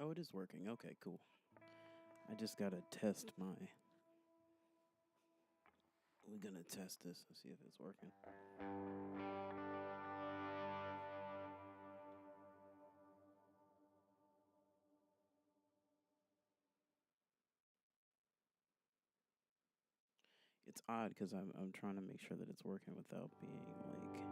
Oh, it is working. Okay, cool. I just gotta test my. We're gonna test this and see if it's working. It's odd because I'm trying to make sure that it's working without being like.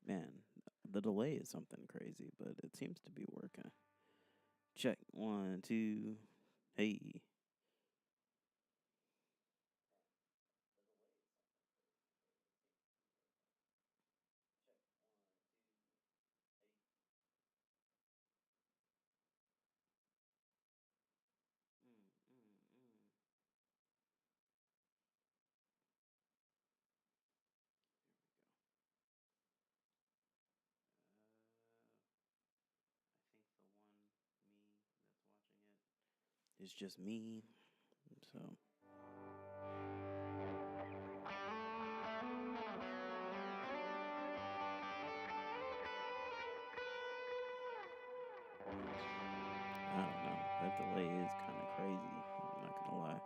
Man, the delay is something crazy, but it seems to be working. Check 1, 2. Hey. Mm. I think the one me that's watching it is just me. So. I don't know. That delay is kind of crazy. I'm not gonna lie.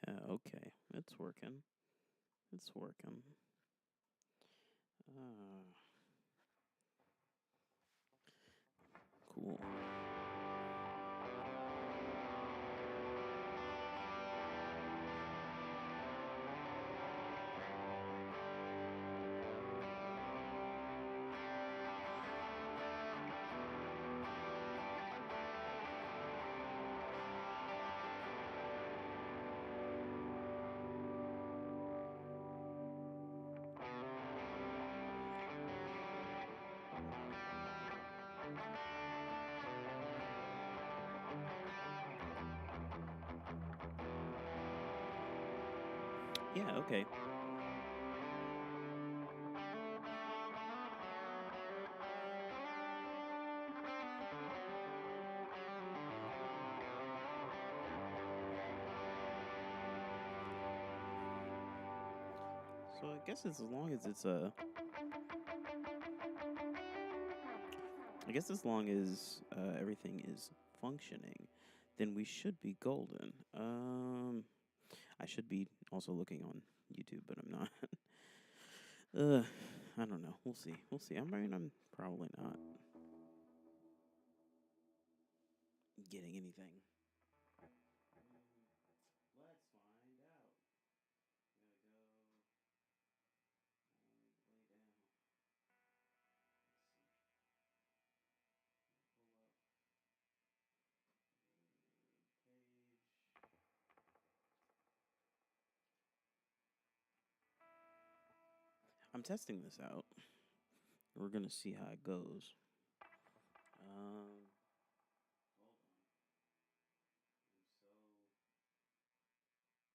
Yeah, okay. It's working. It's working. Cool. Yeah, okay. So I guess it's as long as it's I guess as long as everything is functioning, then we should be golden. I should be also looking on YouTube, but I'm not. I don't know. We'll see. We'll see. I'm probably not getting anything. Let's find out. Gotta go way down. Let's see. Pull up page. I'm testing this out. We're gonna see how it goes. Hold on. I'm so far away from the. Let's see.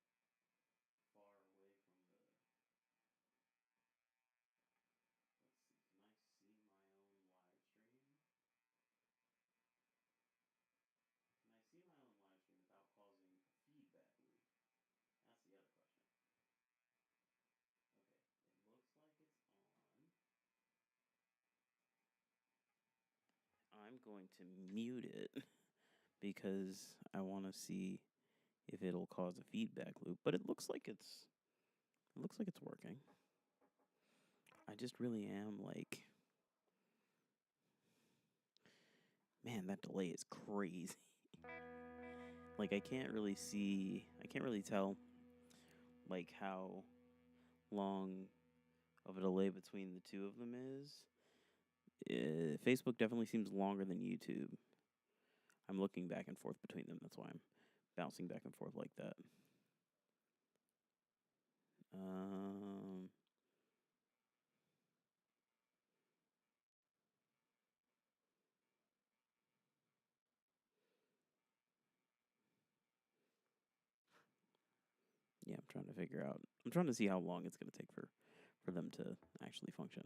Can I see my own live stream? Can I see my own live stream without causing a feedback loop? That's the other question. Okay, it looks like it's on. I'm going to mute it because I want to see if it'll cause a feedback loop. But it looks like it's working. I just really am like Man, that delay is crazy. Like I can't really tell like how long of a delay between the two of them is. Facebook definitely seems longer than YouTube. I'm looking back and forth between them. That's why I'm bouncing back and forth like that. Um, yeah, I'm trying to figure out. I'm trying to see how long it's gonna take for them to actually function.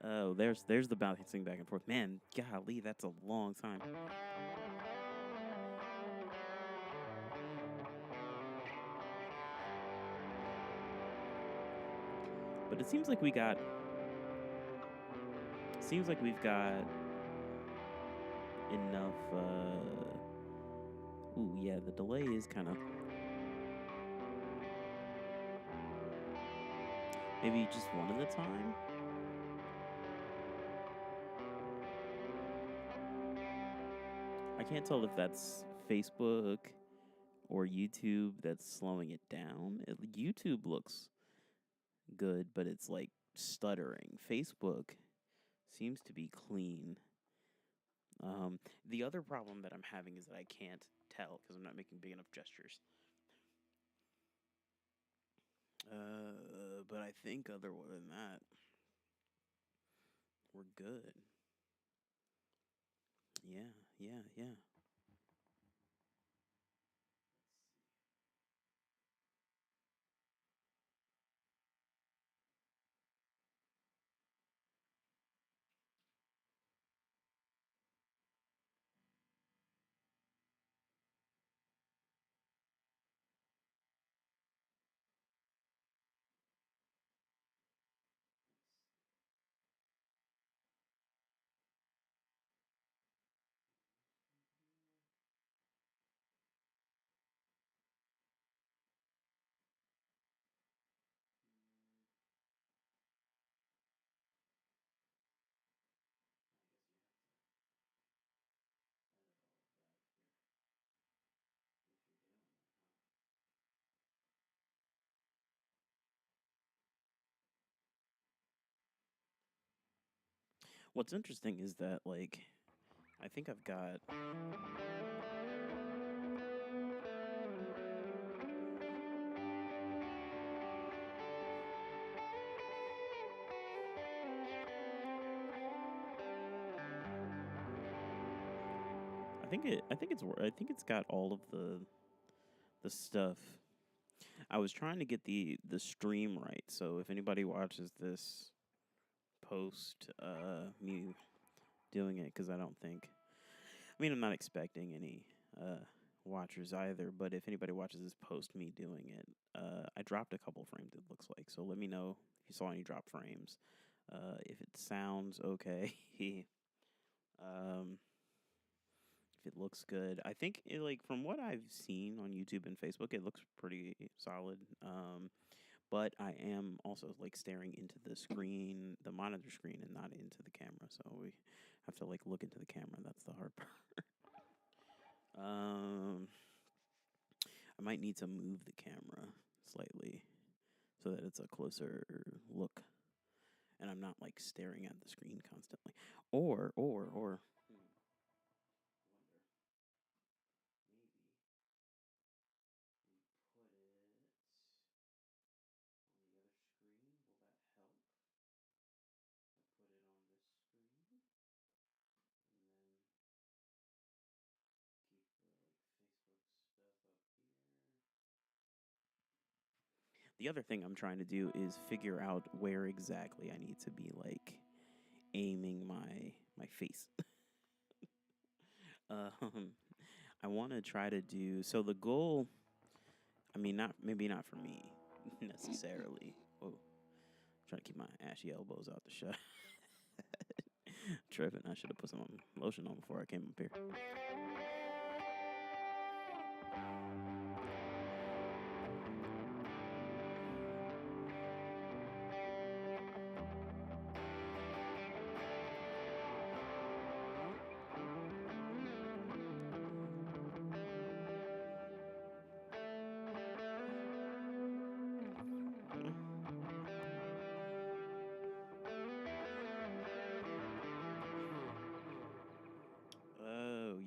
Oh, there's the bouncing back and forth. Man, golly, that's a long time. But it seems like we've got enough. Ooh, yeah, the delay is kind of maybe just one at a time. I can't tell if that's Facebook or YouTube that's slowing it down. YouTube looks good, but it's like stuttering. Facebook seems to be clean. The other problem that I'm having is that I can't tell because I'm not making big enough gestures. But I think other than that, we're good. Yeah, yeah, yeah. What's interesting is that like I think I've got I think it's got all of the stuff. I was trying to get the stream right. So if anybody watches this post me doing it cuz I don't think I mean I'm not expecting any watchers either, but if anybody watches this post me doing it, I dropped a couple frames it looks like. So let me know if you saw any drop frames. If it sounds okay. um if it looks good. I think like from what I've seen on YouTube and Facebook, it looks pretty solid. But I am also like staring into the screen, the monitor screen, and not into the camera. So we have to like look into the camera. That's the hard part. um, I might need to move the camera slightly so that it's a closer look, and I'm not like staring at the screen constantly. Or the other thing I'm trying to do is figure out where exactly I need to be like aiming my face. um, I want to try to do so. The goal, I mean, not maybe not for me necessarily. Oh, trying to keep my ashy elbows out the shot. Tripping. I should have put some lotion on before I came up here.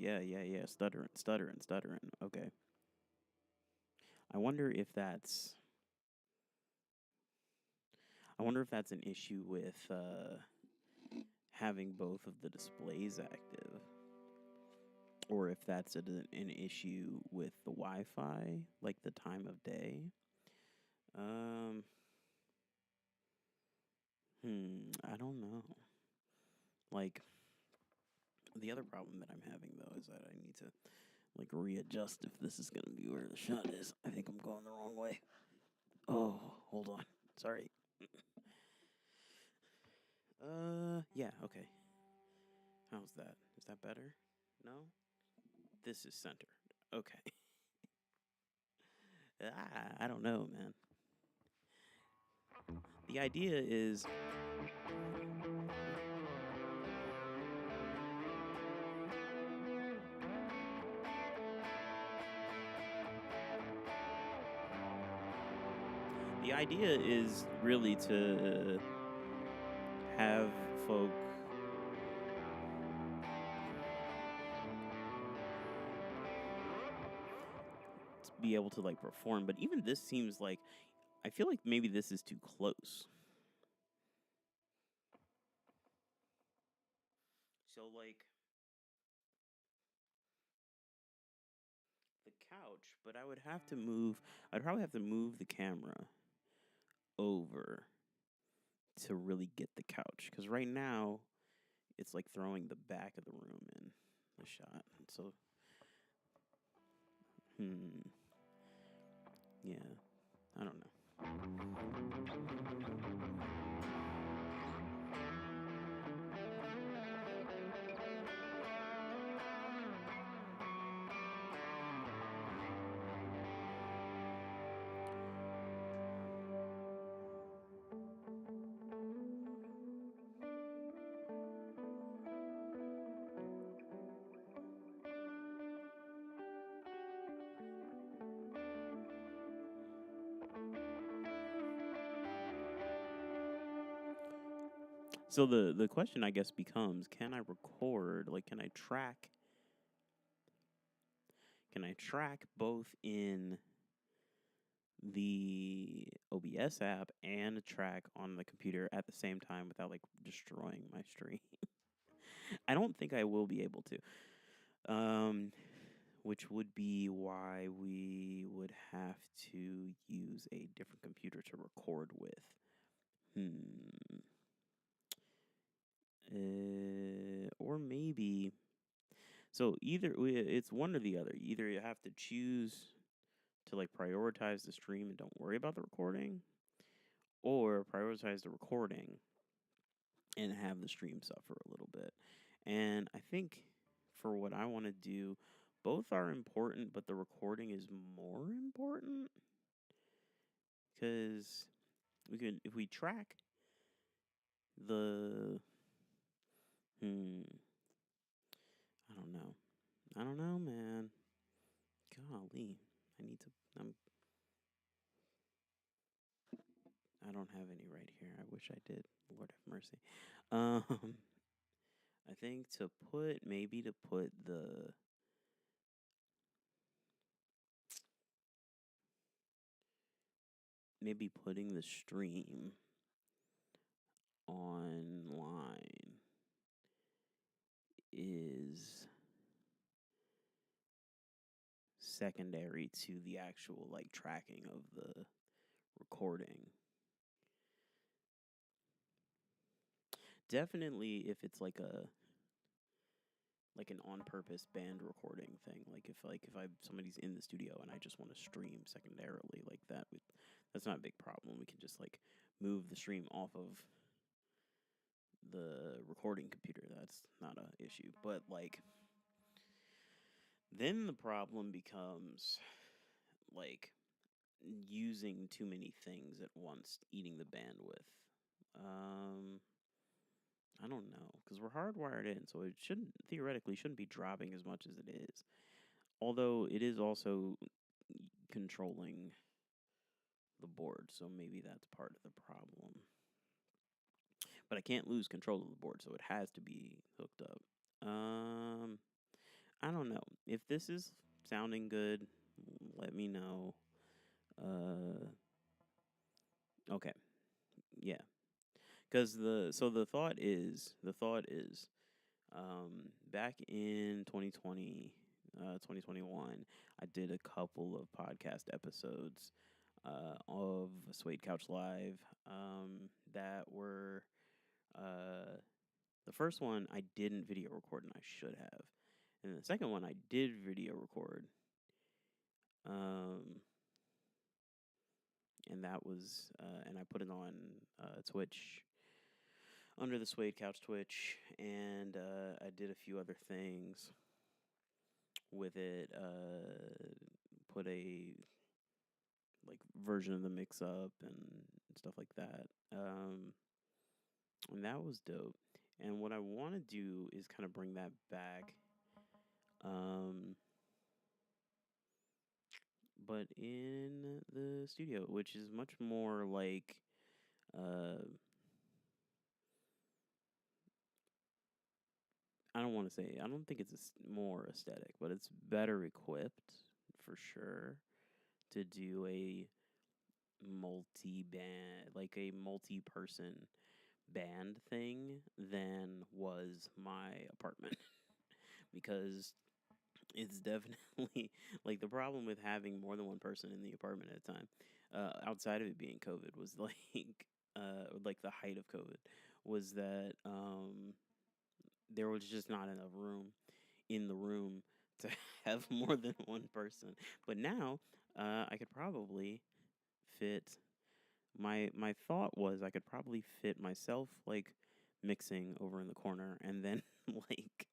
Yeah. Stuttering. Okay. I wonder if that's. I wonder if that's an issue with having both of the displays active, or if that's an issue with the Wi-Fi, like the time of day. Um. I don't know. Like, the other problem that I'm having though is that I need to like readjust if this is gonna be where the shot is. I think I'm going the wrong way. Oh, hold on. Sorry. Yeah, okay. How's that? Is that better? No? This is centered. Okay. I don't know, man. The idea is the idea is really to have folk be able to like perform, but even this seems like I feel like maybe this is too close. So like the couch, but I would have to move. I'd probably have to move the camera over to really get the couch because right now it's like throwing the back of the room in the shot. So, yeah, I don't know. So the question I guess becomes: can I record? Like, Can I track both in the OBS app and track on the computer at the same time without like destroying my stream? I don't think I will be able to. Which would be why we would have to use a different computer to record with. Or maybe. So it's one or the other. Either you have to choose to like prioritize the stream and don't worry about the recording, or prioritize the recording and have the stream suffer a little bit. And I think for what I want to do, both are important, but the recording is more important because if we track the, I don't know, man. Golly, I need to. I don't have any right here. I wish I did. Lord have mercy. I think to put maybe putting the stream online is secondary to the actual like tracking of the recording. Definitely if it's like an on purpose band recording thing. Like if somebody's in the studio and I just want to stream secondarily like that, that's not a big problem. We can just like move the stream off of the recording computer. That's not a issue. But like then the problem becomes like using too many things at once, eating the bandwidth. I don't know because we're hardwired in, so it theoretically shouldn't be dropping as much as it is. Although it is also controlling the board, so maybe that's part of the problem. But I can't lose control of the board, so it has to be hooked up. I don't know. If this is sounding good, let me know. Uh, okay, yeah. Because the thought is, back in 2021, I did a couple of podcast episodes of Suede Couch Live that were the first one I didn't video record and I should have, and the second one I did video record, um, and that was and I put it on Twitch under the Suede Couch Twitch, and I did a few other things with it. Put a like version of the mix up and stuff like that. And that was dope. And what I want to do is kind of bring that back, um, but in the studio, which is much more like, uh, I don't think it's more aesthetic, but it's better equipped for sure to do a multi person band thing than was my apartment. Because it's definitely like the problem with having more than one person in the apartment at a time, outside of it being COVID, was like the height of COVID, was that there was just not enough room in the room to have more than one person. But now I could probably fit my thought was I could probably fit myself like mixing over in the corner, and then like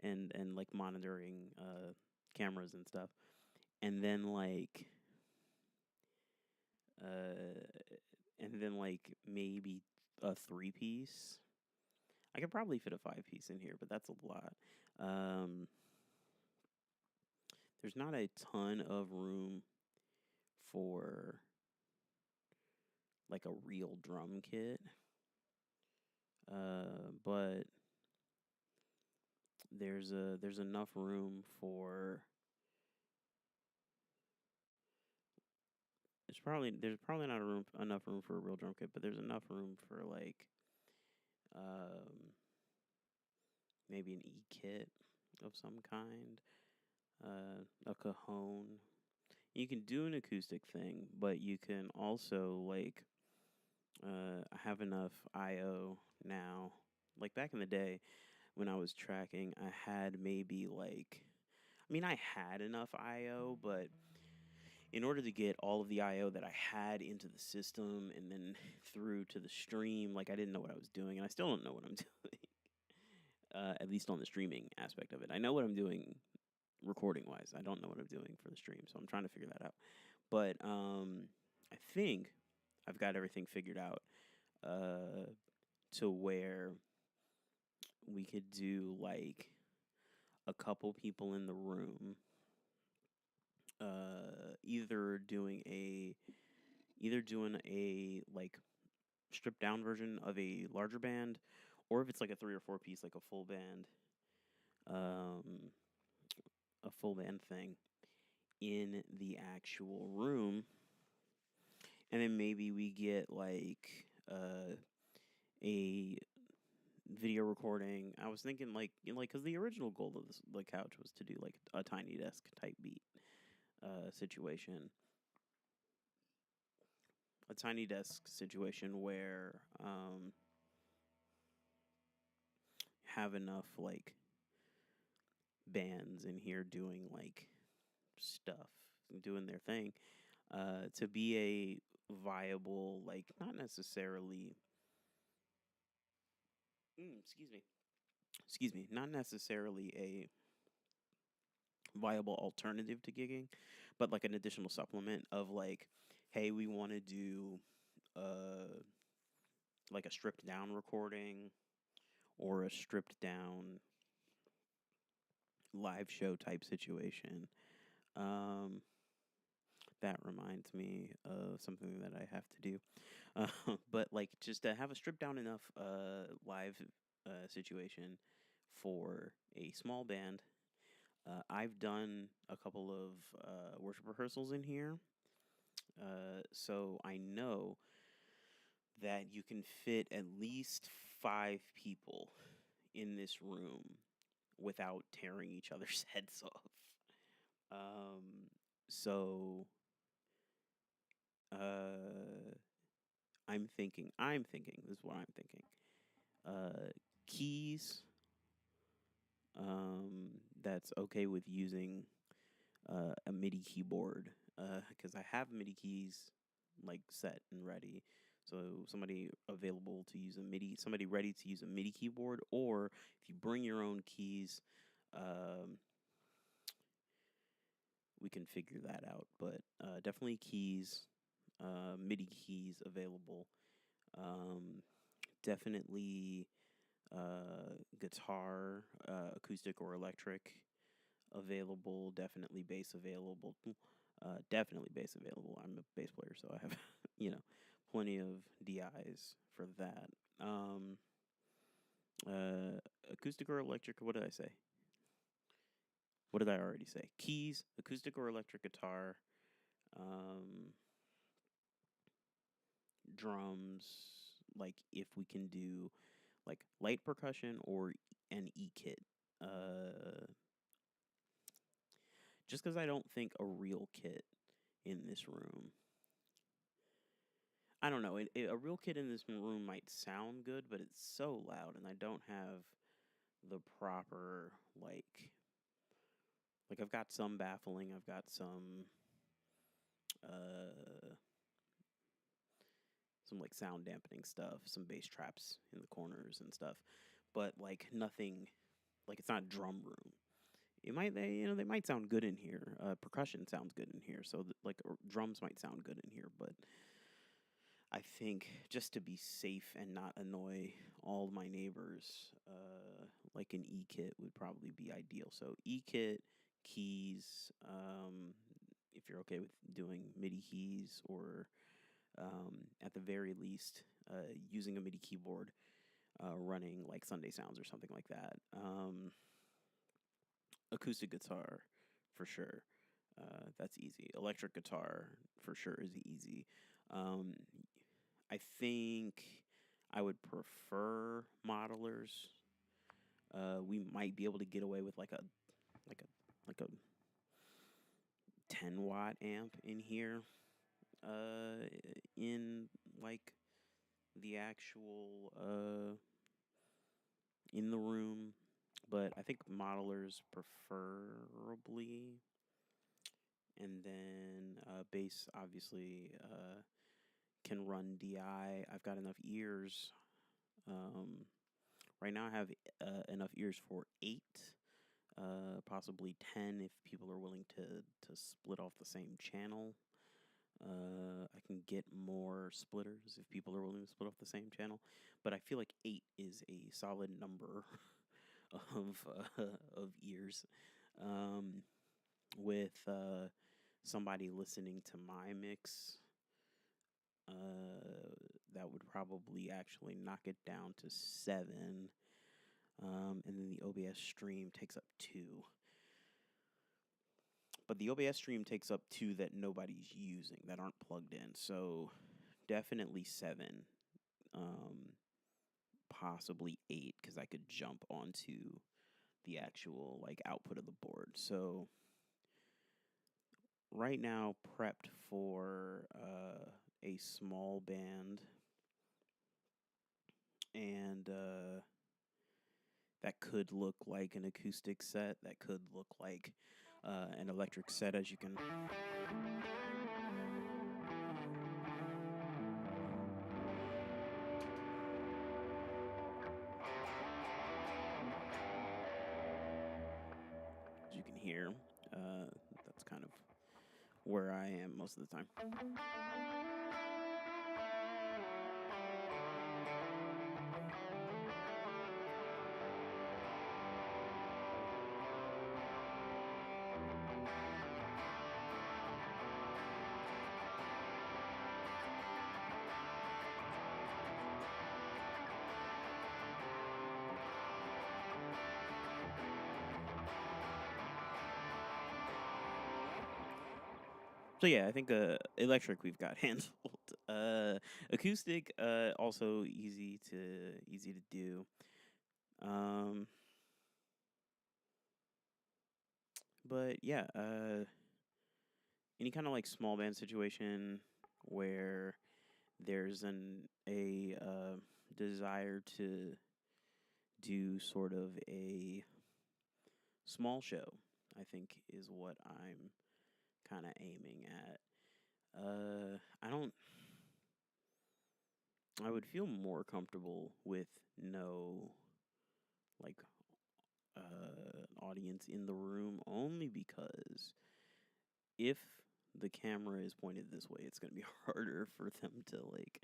and like monitoring cameras and stuff, and then uh like maybe a 3 piece. I could probably fit a 5 piece in here, but that's a lot. um there's not a ton of room for like a real drum kit, but there's enough room for there's probably not enough room for a real drum kit, but there's enough room for like um maybe an E kit of some kind, a cajon. You can do an acoustic thing, but you can also like have enough IO now. Like back in the day when I was tracking, I had enough IO, but in order to get all of the IO that I had into the system and then through to the stream, like I didn't know what I was doing, and I still don't know what I'm doing. At least on the streaming aspect of it, I know what I'm doing recording wise. I don't know what I'm doing for the stream, so I'm trying to figure that out. But I think I've got everything figured out to where we could do like a couple people in the room, either doing a like stripped down version of a larger band, or if it's like a 3 or 4 piece, like um, a full band thing in the actual room, and then maybe we get like a video recording. I was thinking because the original goal of the couch was to do like a tiny desk type beat situation, a tiny desk situation where have enough like bands in here doing like stuff, doing their thing, to be a viable, like not necessarily, excuse me, not necessarily a viable alternative to gigging, but like an additional supplement of like, hey, we want to do like a stripped down recording or a stripped down live show type situation. Um, that reminds me of something that I have to do. But like just to have a stripped down enough live situation for a small band, I've done a couple of worship rehearsals in here, so I know that you can fit at least 5 people in this room without tearing each other's heads off. So uh, I'm thinking, this is what I'm thinking. Keys, that's okay with using a MIDI keyboard, because I have MIDI keys like set and ready. So somebody available to use a MIDI, somebody ready to use a MIDI keyboard, or if you bring your own keys, um, we can figure that out. But definitely keys, MIDI keys available. Um, Definitely guitar, acoustic or electric available. Definitely bass available. Definitely bass available. I'm a bass player, so I have plenty of DIs for that. Um, Acoustic or electric? What did I say? What did I already say? Keys, acoustic or electric guitar, um, drums. Like if we can do like light percussion or an E kit. Just because I don't think a real kit in this room. I don't know. A real kit in this room might sound good, but it's so loud, and I don't have the proper like I've got some baffling. I've got uh some like sound dampening stuff, some bass traps in the corners and stuff, but like nothing. Like it's not drum room. It might they might sound good in here. Percussion sounds good in here, so drums might sound good in here, but I think just to be safe and not annoy all my neighbors, like an E kit would probably be ideal. So E kit, keys, if you're okay with doing MIDI keys, or at the very least using a MIDI keyboard, running like Sunday Sounds or something like that. Acoustic guitar, for sure. That's easy. Electric guitar, for sure, is easy. Um, I think I would prefer modelers. We might be able to get away with like a 10-watt amp in here. In like the actual in the room, but I think modelers preferably, and then bass obviously can run DI. I've got enough ears. Um, right now, I have enough ears for 8, possibly 10 if people are willing to split off the same channel. I can get more splitters if people are willing to split off the same channel, but I feel like 8 is a solid number of ears. With somebody listening to my mix, that would probably actually knock it down to 7. And then the OBS stream takes up 2. But the OBS stream takes up 2 that nobody's using, that aren't plugged in. So definitely 7. Possibly 8, because I could jump onto the actual like output of the board. So right now, prepped for a small band, and that could look like an acoustic set. That could look like an electric set, as you can. As you can hear, that's kind of where I am most of the time. So yeah, I think electric we've got handled. Acoustic also easy to do. Um, but yeah, any kind of like small band situation where there's a desire to do sort of a small show, I think is what I'm kind of aiming at. I don't. I would feel more comfortable with no like audience in the room only because if the camera is pointed this way, it's going to be harder for them to like.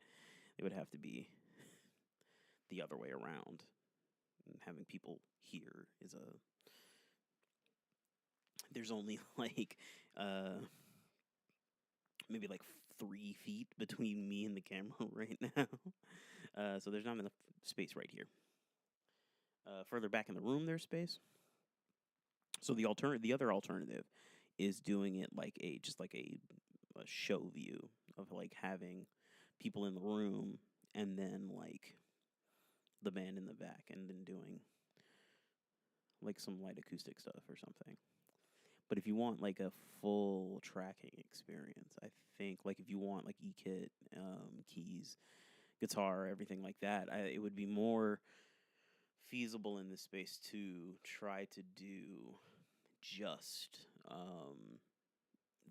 It would have to be the other way around. And having people here is a. There's only like maybe like 3 feet between me and the camera right now. So there's not enough space right here. Further back in the room, there's space. So the other alternative is doing it like a show view of like having people in the room and then like the band in the back and then doing like some light acoustic stuff or something. But if you want like a full tracking experience, I think like if you want like e-kit, keys, guitar, everything like that, it would be more feasible in this space to try to do just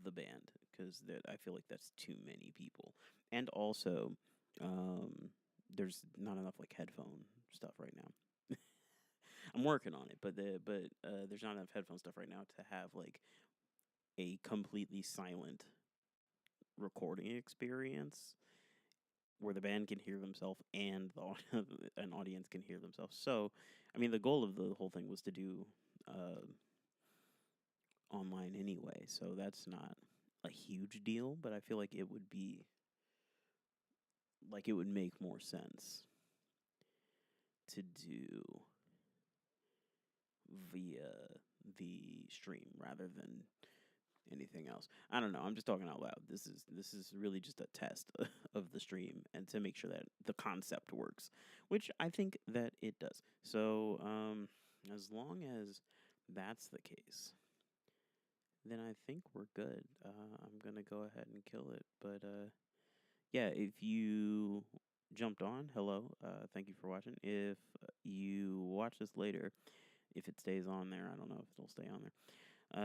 the band because I feel like that's too many people, and also there's not enough like headphone stuff right now. I'm working on it, but there's not enough headphone stuff right now to have like a completely silent recording experience where the band can hear themselves and an audience can hear themselves. So, I mean, the goal of the whole thing was to do uh, online anyway, so that's not a huge deal. But I feel like it would be like it would make more sense to do via the stream rather than anything else. I don't know. I'm just talking out loud. This is really just a test of the stream and to make sure that the concept works, which I think that it does. So, as long as that's the case, then I think we're good. I'm gonna go ahead and kill it. But yeah, if you jumped on, hello. Thank you for watching. If you watch this later, if it stays on there, I don't know if it'll stay on there.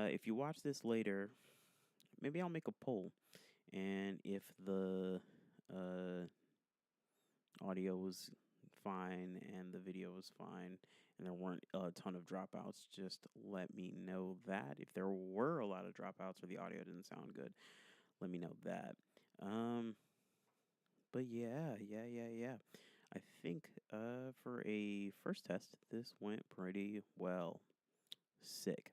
If you watch this later, maybe I'll make a poll, and if the audio was fine and the video was fine and there weren't a ton of dropouts, just let me know that. If there were a lot of dropouts or the audio didn't sound good, let me know that. But yeah. I think for a first test, this went pretty well. Sick.